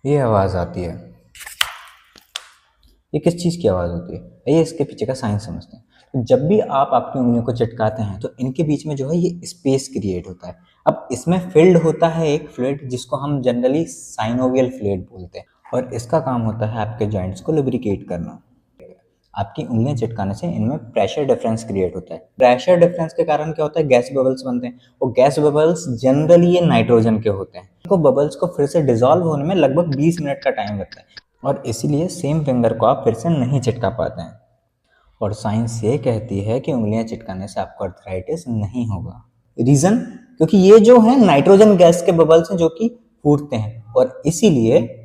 ये आवाज़ आती है, ये किस चीज़ की आवाज़ होती है? आइए इसके पीछे का साइंस समझते हैं। तो जब भी आप आपकी उंगलियों को चटकाते हैं तो इनके बीच में जो है ये स्पेस क्रिएट होता है। अब इसमें फिल्ड होता है एक फ्लूइड जिसको हम जनरली साइनोवियल फ्लूइड बोलते हैं, और इसका काम होता है आपके जॉइंट्स को लुब्रिकेट करना। आपकी उंगलियां चटकाने से इनमें प्रेशर डिफरेंस क्रिएट होता है। प्रेशर डिफरेंस के कारण क्या होता है, गैस बबल्स बनते हैं, और गैस बबल्स जनरली ये नाइट्रोजन के होते हैं। इनको बबल्स को फिर से डिसॉल्व होने में लगभग 20 मिनट का टाइम लगता है, और इसीलिए सेम फिंगर को आप फिर से नहीं चिटका पाते हैं। और साइंस ये कहती है कि उंगलियां चिटकाने से आपको अर्थराइटिस नहीं होगा। रीजन, क्योंकि ये जो है नाइट्रोजन गैस के बबल्स हैं जो कि फूटते हैं, और इसीलिए